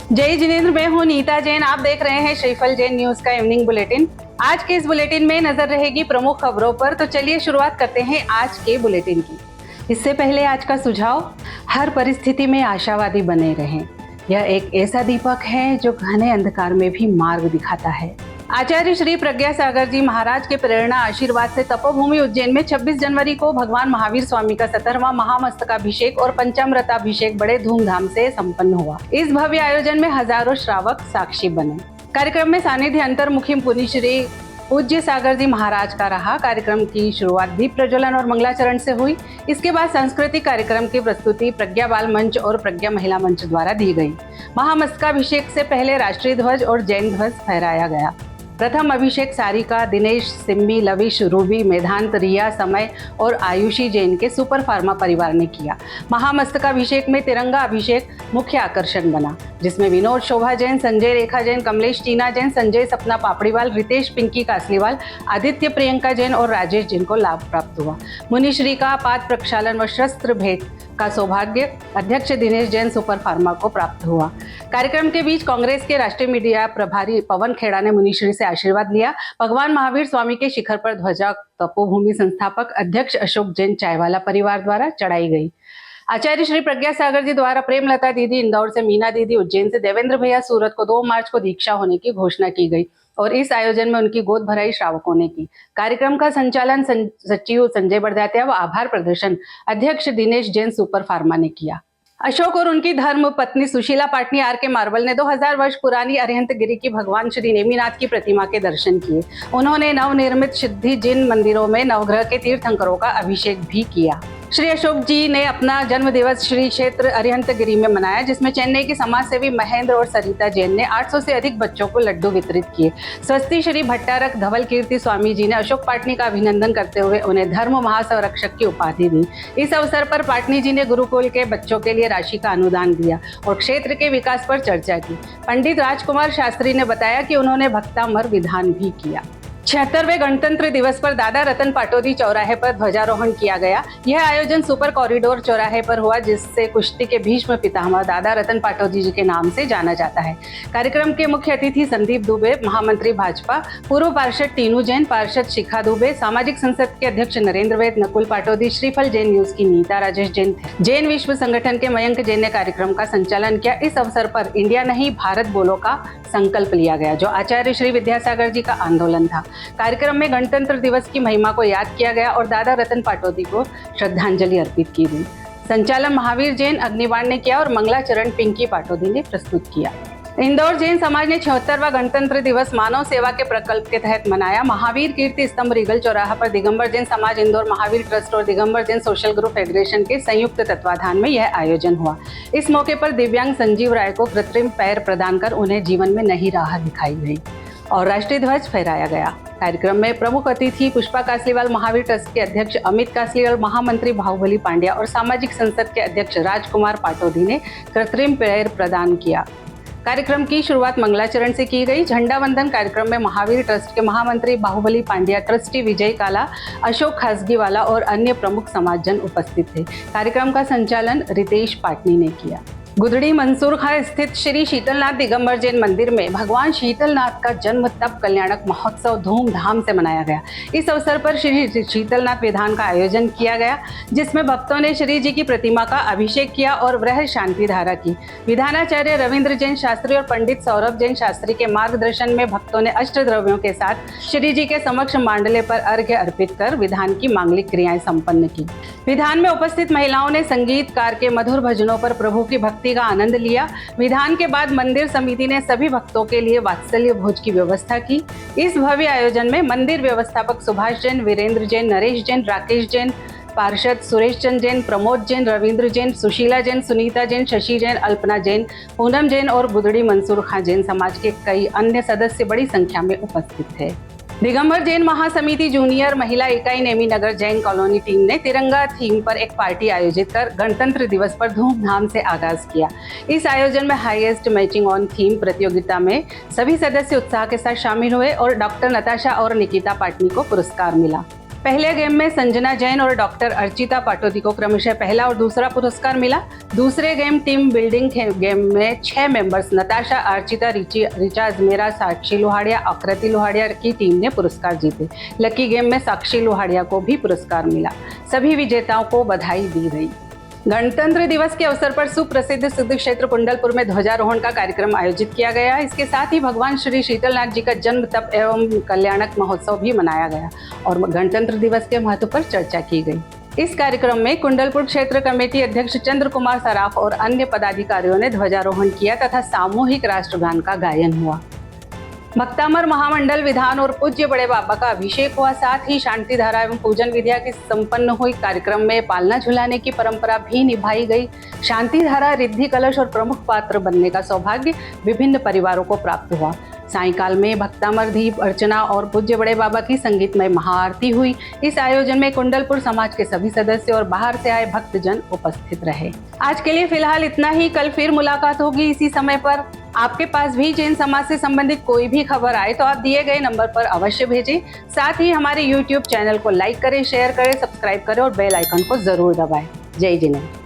जय जिनेंद्र, मैं हूँ नीता जैन। आप देख रहे हैं श्रीफल जैन न्यूज का इवनिंग बुलेटिन। आज के इस बुलेटिन में नजर रहेगी प्रमुख खबरों पर। तो चलिए शुरुआत करते हैं आज के बुलेटिन की। इससे पहले आज का सुझाव, हर परिस्थिति में आशावादी बने रहें। यह एक ऐसा दीपक है जो घने अंधकार में भी मार्ग दिखाता है। आचार्य श्री प्रज्ञा सागर जी महाराज के प्रेरणा आशीर्वाद से तपोभूमि उज्जैन में 26 जनवरी को भगवान महावीर स्वामी का 17वां महामस्तकाभिषेक और पंचामृताभिषेक बड़े धूमधाम से संपन्न हुआ। इस भव्य आयोजन में हजारों श्रावक साक्षी बने। कार्यक्रम में सानिध्य अंतर्मुखी पुनि श्री पूज्य सागर जी महाराज का रहा। कार्यक्रम की शुरुआत दीप प्रज्वलन और मंगलाचरण से हुई। इसके बाद सांस्कृतिक कार्यक्रम की प्रस्तुति प्रज्ञा बाल मंच और प्रज्ञा महिला मंच द्वारा दी गई। महामस्तकाभिषेक से पहले राष्ट्रीय ध्वज और जैन ध्वज फहराया गया। प्रथम अभिषेक सारिका, दिनेश, सिम्मी, लविश, रूबी, मेधांत, रिया, समय और आयुषी जैन के सुपर फार्मा परिवार ने किया। महामस्तकाभिषेक में तिरंगा अभिषेक मुख्य आकर्षण बना, जिसमें विनोद शोभा जैन, संजय रेखा जैन, कमलेश टीना जैन, संजय सपना पापड़ीवाल, रितेश पिंकी कासलीवाल, आदित्य प्रियंका जैन और राजेश जैन को लाभ प्राप्त हुआ। मुनिश्री का पाद प्रक्षालन व शस्त्र भेंट का सौभाग्य अध्यक्ष दिनेश जैन सुपर फार्मा को प्राप्त हुआ। कार्यक्रम के बीच कांग्रेस के राष्ट्रीय मीडिया प्रभारी पवन खेड़ा ने मुनिश्री से आशीर्वाद लिया। भगवान महावीर स्वामी के शिखर पर ध्वजा तपोभूमि संस्थापक अध्यक्ष अशोक जैन चायवाला परिवार द्वारा चढ़ाई गई। आचार्य श्री प्रज्ञा सागर जी द्वारा प्रेमलता दीदी इंदौर से, मीना दीदी उज्जैन से, देवेंद्र भैया सूरत को 2 मार्च को दीक्षा होने की घोषणा की गई और इस आयोजन में उनकी गोद भराई श्रावकों ने की। कार्यक्रम का संचालन सचिव संजय बड़जात्या व आभार प्रदर्शन अध्यक्ष दिनेश जैन सुपर फार्मा ने किया। अशोक और उनकी धर्म पत्नी सुशीला पाटनी आर.के. मार्बल ने 2000 वर्ष पुरानी अरिहंतगिरी की भगवान श्री नेमिनाथ की प्रतिमा के दर्शन किए। उन्होंने नवनिर्मित सिद्धि जिन मंदिरों में नवग्रह के तीर्थंकरों का अभिषेक भी किया। श्री अशोक जी ने अपना जन्म दिवस श्री क्षेत्र अरिहंतगिरी में मनाया, जिसमें चेन्नई के समाजसेवी महेंद्र और सरिता जैन ने 800 से अधिक बच्चों को लड्डू वितरित किए। स्वस्ति श्री भट्टारक धवल कीर्ति स्वामी जी ने अशोक पाटनी का अभिनंदन करते हुए उन्हें धर्म महासंरक्षक की उपाधि दी। इस अवसर पर पाटनी जी ने गुरुकुल के बच्चों के लिए राशि का अनुदान दिया और क्षेत्र के विकास पर चर्चा की। पंडित राजकुमार शास्त्री ने बताया कि उन्होंने भक्तामर विधान भी किया। 76वें गणतंत्र दिवस पर दादा रतन पाटोदी चौराहे पर ध्वजारोहण किया गया। यह आयोजन सुपर कॉरिडोर चौराहे पर हुआ, जिससे कुश्ती के भीष्म पितामह दादा रतन पाटोदी जी के नाम से जाना जाता है। कार्यक्रम के मुख्य अतिथि संदीप दुबे, महामंत्री भाजपा, पूर्व पार्षद टीनू जैन, पार्षद शिखा दुबे, सामाजिक संसद के अध्यक्ष नरेंद्र वैद, नकुल पाटोदी, श्रीफल जैन न्यूज की नीता राजेश जैन थे। जैन विश्व संगठन के मयंक जैन ने कार्यक्रम का संचालन किया। इस अवसर पर इंडिया नहीं भारत बोलो का संकल्प लिया गया, जो आचार्य श्री विद्यासागर जी का आंदोलन था। कार्यक्रम में गणतंत्र दिवस की महिमा को याद किया गया और दादा रतन पाटोदी को श्रद्धांजलि अर्पित की गई। संचालन महावीर जैन अग्निबाण ने किया और मंगलाचरण पिंकी पाटोदी ने प्रस्तुत किया। इंदौर जैन समाज ने 76वां गणतंत्र दिवस मानव सेवा के प्रकल्प के तहत मनाया। महावीर कीर्ति स्तंभ रीगल चौराहा पर दिगंबर जैन समाज इंदौर महावीर ट्रस्ट और Digambar Jain social group federation के संयुक्त तत्वाधान में यह आयोजन हुआ। इस मौके पर दिव्यांग संजीव राय को कृत्रिम पैर प्रदान कर उन्हें जीवन में नई राह दिखाई गई और राष्ट्रीय ध्वज फहराया गया। कार्यक्रम में प्रमुख अतिथि पुष्पा कासलीवाल, महावीर ट्रस्ट के अध्यक्ष अमित कासलीवाल, महामंत्री बाहुबली पांड्या और सामाजिक संसद के अध्यक्ष राजकुमार पाटोदी ने कृत्रिम पैर प्रदान किया। कार्यक्रम की शुरुआत मंगलाचरण से की गई। झंडा वंदन कार्यक्रम में महावीर ट्रस्ट के महामंत्री बाहुबली पांड्या, ट्रस्टी विजय काला, अशोक खासगीवाला और अन्य प्रमुख समाजजन उपस्थित थे। कार्यक्रम का संचालन रितेश पाटनी ने किया। गुदड़ी मंसूर खां स्थित श्री शीतलनाथ दिगंबर जैन मंदिर में भगवान शीतलनाथ का जन्म तप कल्याणक महोत्सव धूमधाम से मनाया गया। इस अवसर पर श्री शीतलनाथ विधान का आयोजन किया गया, जिसमें भक्तों ने श्री जी की प्रतिमा का अभिषेक किया और वृह शांति धारा की। विधानाचार्य रविंद्र जैन शास्त्री और पंडित सौरभ जैन शास्त्री के मार्गदर्शन में भक्तों ने अष्ट द्रव्यों के साथ श्री जी के समक्ष मांडले पर अर्घ्य अर्पित कर विधान की मांगलिक क्रियाएं संपन्न की। विधान में उपस्थित महिलाओं ने संगीतकार के मधुर भजनों पर प्रभु की भक्ति का आनंद लिया। विधान के बाद मंदिर समिति ने सभी भक्तों के लिए वात्सल्य भोज की व्यवस्था की। इस भव्य आयोजन में मंदिर व्यवस्थापक सुभाष जैन, वीरेंद्र जैन, नरेश जैन, राकेश जैन, पार्षद सुरेश चंद जैन, प्रमोद जैन, रविंद्र जैन, सुशीला जैन, सुनीता जैन, शशि जैन, अल्पना जैन, पूनम जैन और गुदड़ी मंसूर खां जैन समाज के कई अन्य सदस्य बड़ी संख्या में उपस्थित थे। दिगंबर जैन महासमिति जूनियर महिला इकाई नेमी नगर जैन कॉलोनी टीम ने तिरंगा थीम पर एक पार्टी आयोजित कर गणतंत्र दिवस पर धूमधाम से आगाज किया। इस आयोजन में हाईएस्ट मैचिंग ऑन थीम प्रतियोगिता में सभी सदस्य उत्साह के साथ शामिल हुए और डॉक्टर नताशा और निकिता पाटनी को पुरस्कार मिला। पहले गेम में संजना जैन और डॉक्टर अर्चिता पाटोदी को क्रमशः पहला और दूसरा पुरस्कार मिला। दूसरे गेम टीम बिल्डिंग गेम में 6 मेंबर्स नताशा, अर्चिता, रिचा अजमेरा, साक्षी लोहाड़िया, आकृति लोहाड़िया की टीम ने पुरस्कार जीते। लकी गेम में साक्षी लोहाड़िया को भी पुरस्कार मिला। सभी विजेताओं को बधाई दी गई। गणतंत्र दिवस के अवसर पर सुप्रसिद्ध सिद्ध क्षेत्र कुंडलपुर में ध्वजारोहण का कार्यक्रम आयोजित किया गया। इसके साथ ही भगवान श्री शीतलनाथ जी का जन्म तप एवं कल्याणक महोत्सव भी मनाया गया और गणतंत्र दिवस के महत्व पर चर्चा की गई। इस कार्यक्रम में कुंडलपुर क्षेत्र कमेटी अध्यक्ष चंद्र कुमार सराफ और अन्य पदाधिकारियों ने ध्वजारोहण किया तथा सामूहिक राष्ट्रगान का गायन हुआ। भक्तामर महामंडल विधान और पूज्य बड़े बाबा का अभिषेक हुआ। साथ ही शांति धारा एवं पूजन विधिया की संपन्न हुई। कार्यक्रम में पालना झुलाने की परंपरा भी निभाई गई। शांति धारा, रिद्धि कलश और प्रमुख पात्र बनने का सौभाग्य विभिन्न परिवारों को प्राप्त हुआ। सायंकाल में भक्तामर दीप अर्चना और पूज्य बड़े बाबा की संगीतमय महाआरती हुई। इस आयोजन में कुंडलपुर समाज के सभी सदस्य और बाहर से आए भक्तजन उपस्थित रहे। आज के लिए फिलहाल इतना ही। कल फिर मुलाकात होगी इसी समय पर। आपके पास भी जैन समाज से संबंधित कोई भी खबर आए तो आप दिए गए नंबर पर अवश्य भेजें। साथ ही हमारे YouTube चैनल को लाइक करें, शेयर करें, सब्सक्राइब करें और बेल आइकन को जरूर दबाएं। जय जिनेंद्र।